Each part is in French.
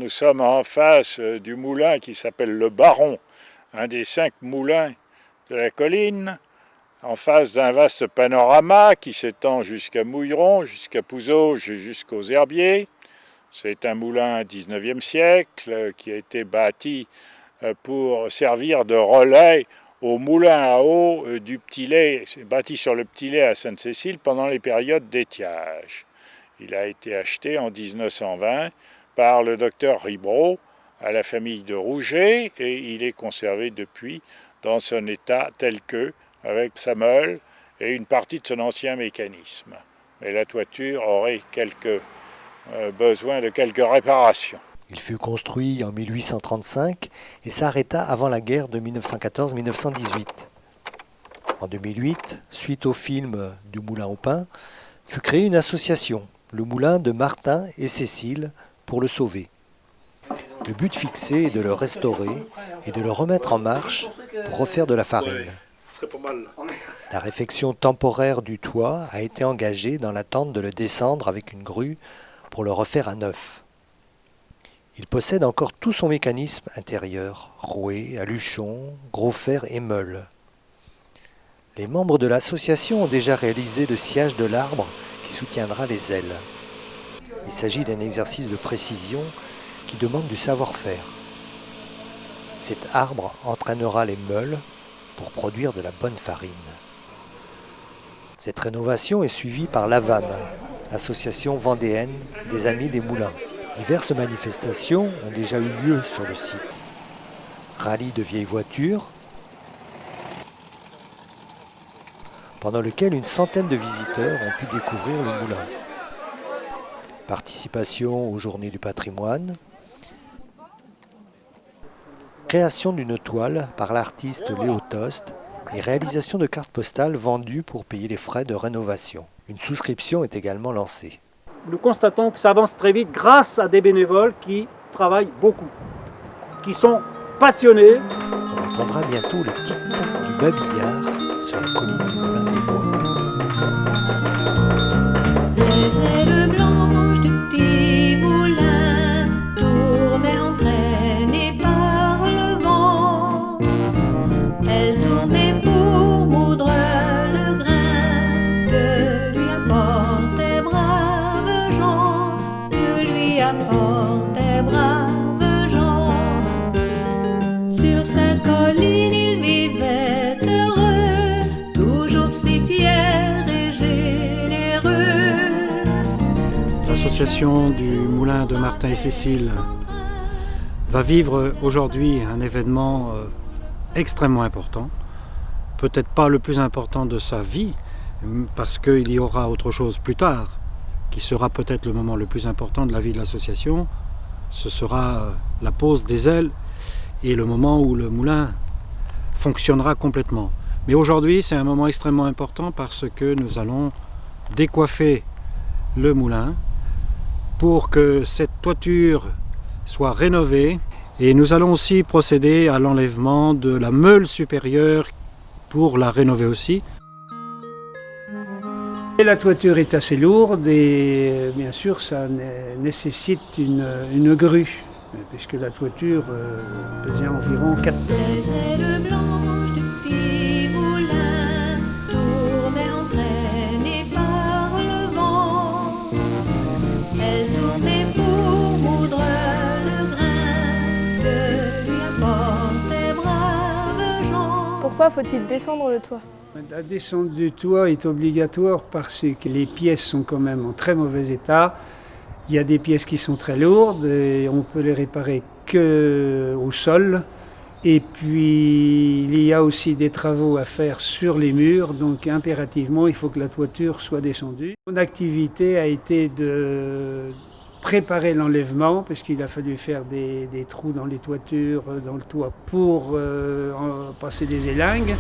nous sommes en face du moulin qui s'appelle le Baron, un des 5 moulins de la colline, en face d'un vaste panorama qui s'étend jusqu'à Mouilleron, jusqu'à Pouzauges et jusqu'aux Herbiers. C'est un moulin 19e siècle qui a été bâti pour servir de relais au moulin à eau du Petit Lay, bâti sur le Petit Lay à Sainte-Cécile pendant les périodes d'étiage. Il a été acheté en 1920 par le docteur Ribot à la famille de Rouget et il est conservé depuis dans son état tel que, avec sa meule et une partie de son ancien mécanisme. Mais la toiture aurait besoin de quelques réparations. Il fut construit en 1835 et s'arrêta avant la guerre de 1914-1918. En 2008, suite au film du Moulin au Pain, fut créée une association, le Moulin de Martin et Cécile, pour le sauver. Le but fixé est de le restaurer et de le remettre en marche pour refaire de la farine. La réfection temporaire du toit a été engagée dans l'attente de le descendre avec une grue pour le refaire à neuf. Il possède encore tout son mécanisme intérieur, rouet, aluchon, gros fer et meule. Les membres de l'association ont déjà réalisé le sciage de l'arbre qui soutiendra les ailes. Il s'agit d'un exercice de précision qui demande du savoir-faire. Cet arbre entraînera les meules pour produire de la bonne farine. Cette rénovation est suivie par l'AVAM, l'association vendéenne des Amis des Moulins. Diverses manifestations ont déjà eu lieu sur le site. Rallye de vieilles voitures, pendant lequel une centaine de visiteurs ont pu découvrir le moulin. Participation aux Journées du patrimoine. Création d'une toile par l'artiste Léo Tost et réalisation de cartes postales vendues pour payer les frais de rénovation. Une souscription est également lancée. Nous constatons que ça avance très vite grâce à des bénévoles qui travaillent beaucoup, qui sont passionnés. On entendra bientôt le tic-tac du babillard sur la colline du Moulin des Bois. Les ailes blanches du petit moulin tournaient entraînées par le vent. Elles tournaient pour moudre le grain que lui apportait brave Jean, que lui apportait brave Jean. Sur sa colline il vivait heureux, toujours si fier et généreux. L'association du Moulin de Martin et Cécile va vivre aujourd'hui un événement extrêmement important, peut-être pas le plus important de sa vie, parce qu'il y aura autre chose plus tard, qui sera peut-être le moment le plus important de la vie de l'association. Ce sera la pose des ailes et le moment où le moulin fonctionnera complètement. Mais aujourd'hui, c'est un moment extrêmement important parce que nous allons décoiffer le moulin pour que cette toiture soit rénovée. Et nous allons aussi procéder à l'enlèvement de la meule supérieure pour la rénover aussi. Et la toiture est assez lourde et bien sûr ça nécessite une grue, puisque la toiture pesait environ 4 tonnes. Les ailes blanches du petit moulin tournaient entraînées par le vent. Elles tournaient pour moudre le grain que lui apportait brave Jean. Pourquoi faut-il descendre le toit ? La descente du toit est obligatoire parce que les pièces sont quand même en très mauvais état. Il y a des pièces qui sont très lourdes et on peut les réparer qu'au sol. Et puis il y a aussi des travaux à faire sur les murs, donc impérativement il faut que la toiture soit descendue. Mon activité a été de préparer l'enlèvement, parce qu'il a fallu faire des trous dans les toitures, dans le toit pour passer des élingues.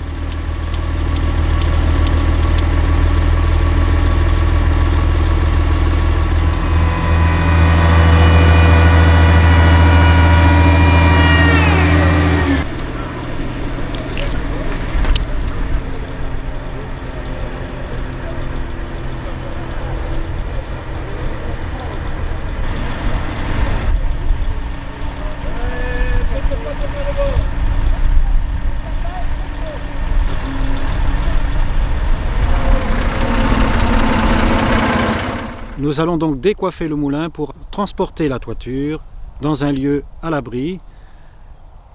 Nous allons donc décoiffer le moulin pour transporter la toiture dans un lieu à l'abri,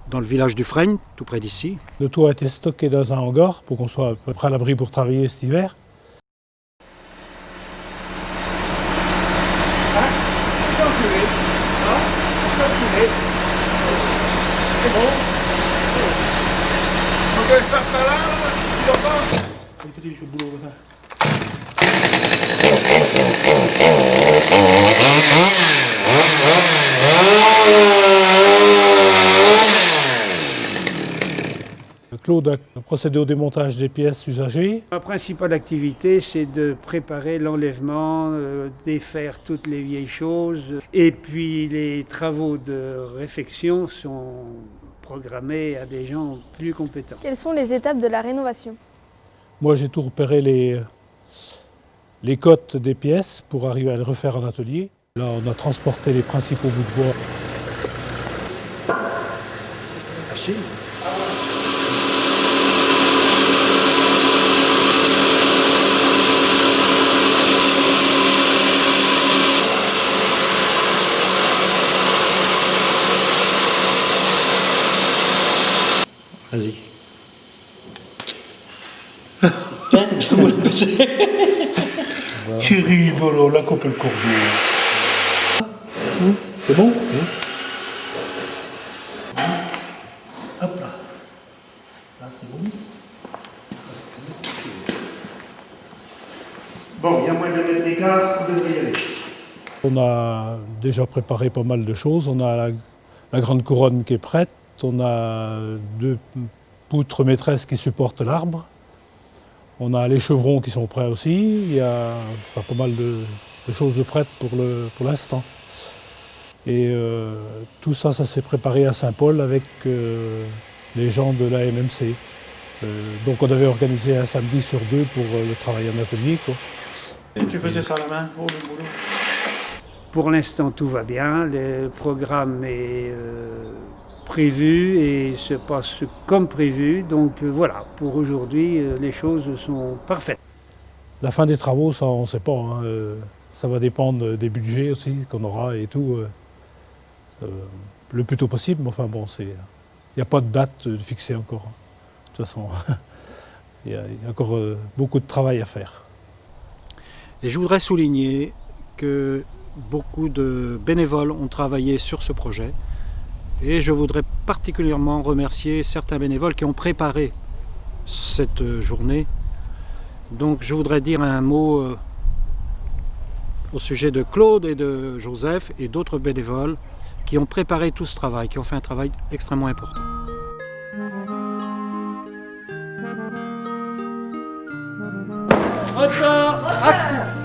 dans le village du Fresne, tout près d'ici. Le toit a été stocké dans un hangar pour qu'on soit à peu près à l'abri pour travailler cet hiver. Claude a procédé au démontage des pièces usagées. Ma principale activité, c'est de préparer l'enlèvement, défaire toutes les vieilles choses. Et puis les travaux de réfection sont programmés à des gens plus compétents. Quelles sont les étapes de la rénovation? Moi, j'ai tout repéré les cotes des pièces pour arriver à les refaire en atelier. Là, on a transporté les principaux bouts de bois. Vas-y. Tu rigoles, là, coupe le cordon. C'est bon? Hop là. Là, c'est bon. Bon, il y a moins de mètres d'écart, vous devriez y aller. On a déjà préparé pas mal de choses. On a la grande couronne qui est prête. On a 2 poutres maîtresses qui supportent l'arbre. On a les chevrons qui sont prêts aussi. Il y a pas mal de choses de prêtes pour l'instant. Et tout ça, ça s'est préparé à Saint-Paul avec les gens de la MMC. Donc on avait organisé un samedi sur 2 pour le travail en atelier, quoi. Tu faisais ça à la main, le boulot? Pour l'instant, tout va bien. Le programme est prévu et se passe comme prévu. Donc voilà, pour aujourd'hui, les choses sont parfaites. La fin des travaux, ça, on ne sait pas. Hein. Ça va dépendre des budgets aussi qu'on aura et tout. Le plus tôt possible. Mais enfin bon, il n'y a pas de date fixée encore. De toute façon, il y a encore beaucoup de travail à faire. Et je voudrais souligner que beaucoup de bénévoles ont travaillé sur ce projet. Et je voudrais particulièrement remercier certains bénévoles qui ont préparé cette journée. Donc je voudrais dire un mot au sujet de Claude et de Joseph et d'autres bénévoles qui ont préparé tout ce travail, qui ont fait un travail extrêmement important. Moteur, action!